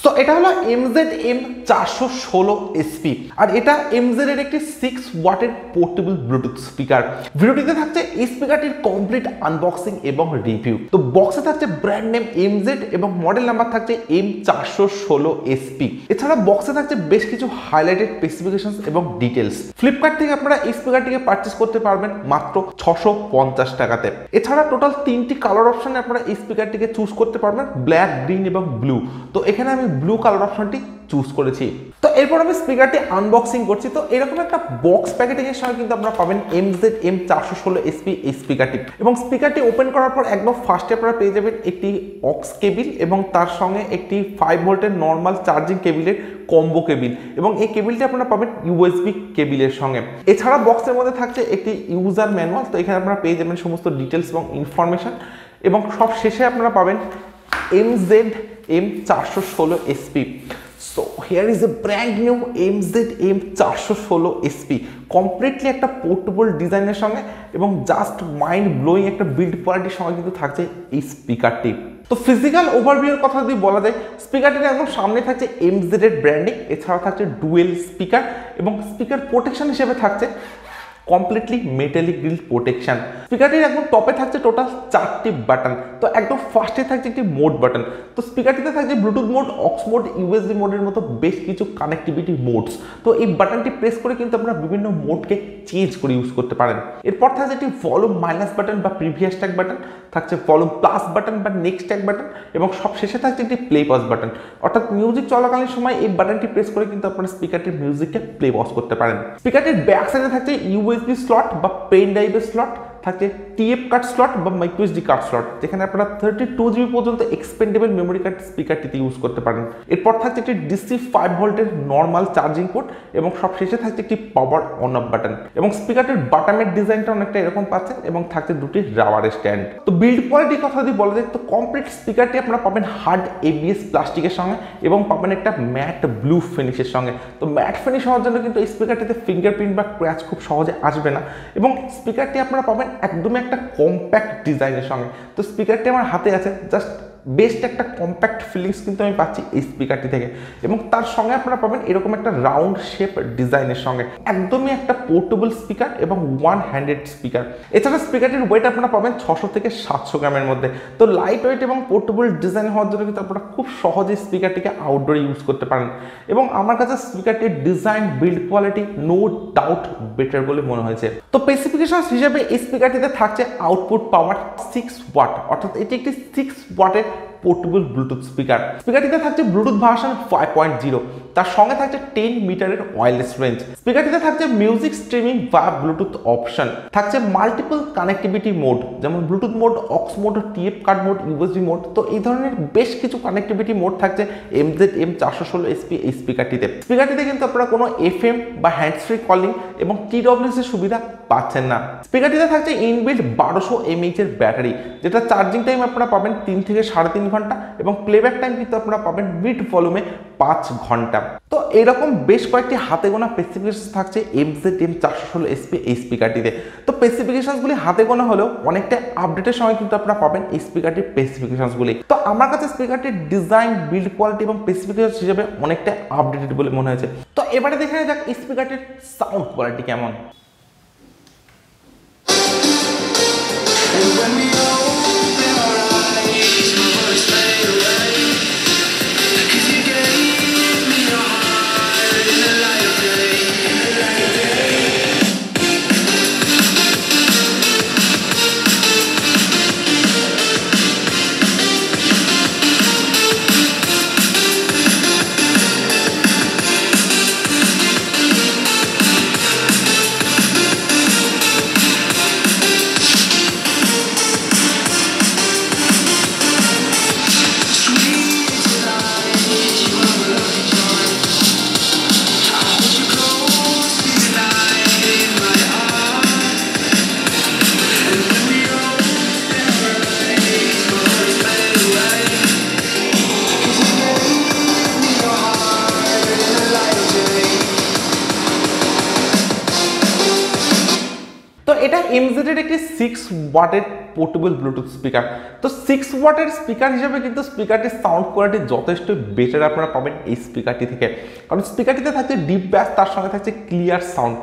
So এটা হলো MZ-M416SP আর এটা MZ এর একটি 6 ওয়াটের পোর্টেবল ব্লুটুথ স্পিকার। ভিডিওটিতে থাকছে এই স্পিকারটির কমপ্লিট আনবক্সিং এবং রিভিউ। তো বক্সে থাকছে ব্র্যান্ড নেম MZ এবং মডেল নাম্বার থাকছে M416SP। এছাড়া বক্সে থাকছে বেশ কিছু হাইলাইটেড স্পেসিফিকেশনস এবং ডিটেলস। ফ্লিপকার্ট থেকে আপনারা এই স্পিকারটিকে পারচেজ করতে পারবেন মাত্র 650 টাকাতে। এছাড়া টোটাল 3টি কালার অপশনে আপনারা এই স্পিকারটিকে চুজ করতে পারবেন, ব্ল্যাক, গ্রিন এবং ব্লু। তো এখানে আমি ব্লু কালার অপশনটি চুজ করেছি। তো এরপর আমি স্পিকারটি আনবক্সিং করছি। তো এরকম একটা বক্স প্যাকেটিং এর সঙ্গে কিন্তু আপনারা পাবেন MZ-M416SP এই স্পিকারটি। এবং স্পিকারটি ওপেন করার পর একদম ফার্স্টে আপনারা পেয়ে যাবেন একটি অক্স কেবিল এবং তার সঙ্গে একটি 5 ভোল্টের নর্মাল চার্জিং কেবিলের কম্বো কেবিল, এবং এই কেবিলটি আপনারা পাবেন USB কেবিলের সঙ্গে। এছাড়া বক্সের মধ্যে থাকছে একটি ইউজার ম্যানুয়াল। তো এখানে আপনারা পেয়ে যাবেন সমস্ত ডিটেলস এবং ইনফরমেশন, এবং সব শেষে আপনারা পাবেন MZ-M416SP। So here is a brand new MZ-M416SP, completely একটা পোর্টেবল ডিজাইনের সঙ্গে এবং জাস্ট মাইন্ড ব্লোয়িং একটা বিল্ড কোয়ালিটির সঙ্গে কিন্তু থাকছে এই স্পিকারটি। তো ফিজিক্যাল ওভারভিউর কথা যদি বলা যায়, স্পিকারটির একদম সামনে থাকছে MZ এর ব্র্যান্ডিং, এছাড়াও থাকছে ডুয়েল স্পিকার এবং স্পিকার প্রোটেকশন হিসেবে থাকছে কমপ্লিটলি মেটালিক গ্রিল প্রোটেকশন। স্পিকারটির একদম টপে থাকছে টোটাল 4টি বাটন। তো একদম ফার্স্টে থাকছে একটি মোড বাটন। তো স্পিকারটিতে থাকছে bluetooth mode, aux mode, USB মোডের মতো বেশ কিছু কানেক্টিভিটি মোডস। তো এই বাটনটি প্রেস করে কিন্তু আপনারা বিভিন্ন মোডকে চেঞ্জ করে ইউজ করতে পারেন। এরপর থাকছে একটি ভলিউম মাইনাস বাটন বা প্রিভিয়াস ট্যাগ বাটন, থাকছে ভলিউম প্লাস বাটন বা নেক্সট ট্যাগ বাটন, এবং সব শেষে থাকছে একটি প্লে পজ বাটন। অর্থাৎ মিউজিক চলাকালীন সময় এই বাটনটি প্রেস করে কিন্তু আপনারা স্পিকারটির মিউজিককে প্লে পজ করতে পারেন। স্পিকারটির ব্যাক সাইডে থাকছে USB স্লট বা পেন ড্রাইভের স্লট, থাকছে TF কার্ড স্লট বা মাইক্রোSD কার্ড স্লট, যেখানে আপনারা 32 GB পর্যন্ত এক্সপেন্ডেবল মেমোরি কার্ড স্পিকারটিতে ইউজ করতে পারেন। এরপর থাকছে একটি DC 5 ভোল্টের নর্মাল চার্জিং পোর্ট, এবং সব শেষে থাকছে একটি পাওয়ার অন অফ বাটন। এবং স্পিকারটির বাটামের ডিজাইনটা অনেকটা এরকম পাচ্ছেন, এবং থাকছে দুটি রাবারের স্ট্যান্ড। তো বিল্ড কোয়ালিটির কথা যদি বলা যায়, তো কমপ্লিট স্পিকারটি আপনারা পাবেন হার্ড ABS প্লাস্টিকের সঙ্গে এবং পাবেন একটা ম্যাট ব্লু ফিনিশের সঙ্গে। তো ম্যাট ফিনিশ হওয়ার জন্য কিন্তু এই স্পিকারটিতে ফিঙ্গারপ্রিন্ট বা ক্র্যাচ খুব সহজে আসবে না, এবং স্পিকারটি আপনারা পাবেন একদমই একটা কম্প্যাক্ট ডিজাইনের সঙ্গে। তো স্পিকারটি আমার হাতে আছে, জাস্ট বেস্ট একটা কম্প্যাক্ট ফিলিংস কিন্তু আমি পাচ্ছি এই স্পিকারটি থেকে। এবং তার সঙ্গে আপনারা পাবেন এরকম একটা রাউন্ড শেপ ডিজাইনের সঙ্গে, একদমই একটা পোর্টেবল স্পিকার এবং ওয়ান হ্যান্ডেড স্পিকার। এছাড়া স্পিকারটির ওয়েট আপনারা পাবেন 600 থেকে 700 গ্রামের মধ্যে। তো লাইট ওয়েট এবং পোর্টেবল ডিজাইন হওয়ার জন্য কিন্তু আপনারা খুব সহজেই স্পিকারটিকে আউটডোরে ইউজ করতে পারেন। এবং আমার কাছে স্পিকারটির design, build quality no doubt better বলে মনে হয়েছে। তো স্পেসিফিকেশন হিসেবে এই স্পিকারটিতে থাকছে আউটপুট পাওয়ার 6 ওয়াট, অর্থাৎ এটি একটি 6 ওয়াটের পোর্টেবল ব্লুটুথ স্পিকার। স্পিকারটিতে থাকছে ব্লুটুথ ভার্সন 5.0, তার সঙ্গে থাকছে 10 মিটারের ওয়্যারলেস রেঞ্জ। স্পিকারটিতে থাকছে মিউজিক স্ট্রিমিং বা ব্লুটুথ অপশন, থাকছে মাল্টিপল কানেক্টিভিটি মোড, যেমন Bluetooth mode, aux mode, TF card mode, USB mode. তো এই ধরনের বেশ কিছু কানেক্টিভিটি মোড থাকছে MZ-M416SP এই স্পিকারটিতে। স্পিকারটিতে কিন্তু আপনারা কোনো FM বা হ্যান্ডস ফ্রি কলিং এবং TWS এর সুবিধা পাচ্ছেন না। স্পিকারটিতে থাকছে ইনবিল্ট 1200 mAh এর ব্যাটারি, যেটা চার্জিং টাইম আপনারা পাবেন 3 থেকে 3.5 ঘন্টা, এবং প্লেব্যাক টাইম কিন্তু আপনারা পাবেন মিড ভলিউমে 5 ঘন্টা। তো এরকম বেশ কয়েকটি হাতে গোনা স্পেসিফিকেশন থাকছে MZ-M416SP এই স্পিকারটিতে। তো স্পেসিফিকেশনসগুলি হাতে গোনা হলেও অনেকটা আপডেটের সময় কিন্তু আপনারা পাবেন এই স্পিকারটির স্পেসিফিকেশনসগুলি। তো আমার কাছে স্পিকারটির ডিজাইন, বিল্ড কোয়ালিটি এবং স্পেসিফিকেশন হিসেবে অনেকটা আপডেটেড বলে মনে হয়েছে। তো এবারে দেখে যাক এই স্পিকারটির সাউন্ড কোয়ালিটি কেমন। এটা এমজেড এর একটি 6 ওয়াটের পোর্টেবল ব্লুটুথ স্পিকার। তো 6 ওয়াটের স্পিকার হিসেবে কিন্তু স্পিকারটির সাউন্ড কোয়ালিটি যথেষ্ট বেটার আপনারা পাবেন এই স্পিকারটি থেকে, কারণ স্পিকারটিতে থাকছে ডিপ ব্যাস, তার সঙ্গে থাকছে ক্লিয়ার সাউন্ড।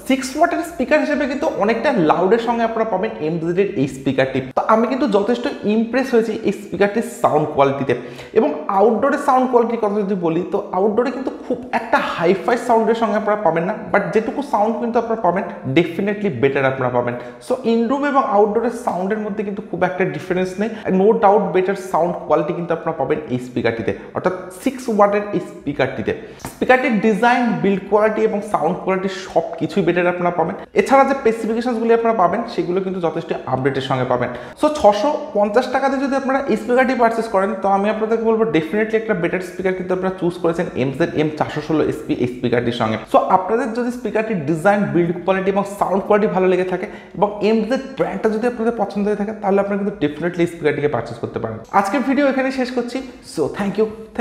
6 ওয়াটের স্পিকার হিসেবে কিন্তু অনেকটা লাউডের সঙ্গে আপনারা পাবেন এমজেড এর এই স্পিকারটি। তো আমি কিন্তু যথেষ্ট ইমপ্রেস হয়েছি এই স্পিকারটির সাউন্ড কোয়ালিটিতে। এবং আউটডোরের সাউন্ড কোয়ালিটির কথা যদি বলি, তো আউটডোরে কিন্তু খুব একটা হাইফাই সাউন্ডের সঙ্গে আপনারা পাবেন না, বাট যেটুকু সাউন্ড কিন্তু আপনারা পাবেন ডেফিনেটলি বেটার আপনারা পাবেন। সো ইনরুম এবং আউটডোরের সাউন্ডের মধ্যে কিন্তু খুব একটা ডিফারেন্স নেই, no doubt better sound quality কিন্তু আপনারা পাবেন এই স্পিকারটিতে, অর্থাৎ 6 ওয়াটের এই স্পিকারটিতে। স্পিকারটির ডিজাইন, বিল্ড কোয়ালিটি এবং সাউন্ড কোয়ালিটি সব কিছুই বেটার আপনারা পাবেন। এছাড়া যে স্পেসিফিকেশনগুলি আপনারা পাবেন সেগুলো কিন্তু যথেষ্ট আপডেটের সঙ্গে পাবেন। সো 650 টাকাতে যদি আপনারা এই স্পিকারটি পারচেস করেন, তো আমি আপনাদেরকে বলবো ডেফিনেটলি একটা বেটার স্পিকার কিন্তু আপনারা চুজ করেছেন এমজেড M416SP এই স্পিকারটির সঙ্গে। সো আপনাদের যদি স্পিকারটির ডিজাইন, বিল্ড কোয়ালিটি এবং সাউন্ড কোয়ালিটি ভালো লেগে থাকে এবং এমজেড ব্র্যান্ডটা যদি আপনাদের পছন্দ হয়ে থাকে, তাহলে আপনারা কিন্তু ডেফিনেটলি স্পিকারটিকে পারচেস করতে পারেন। আজকের ভিডিও এখানে শেষ করছি। So thank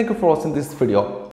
you for watching this video.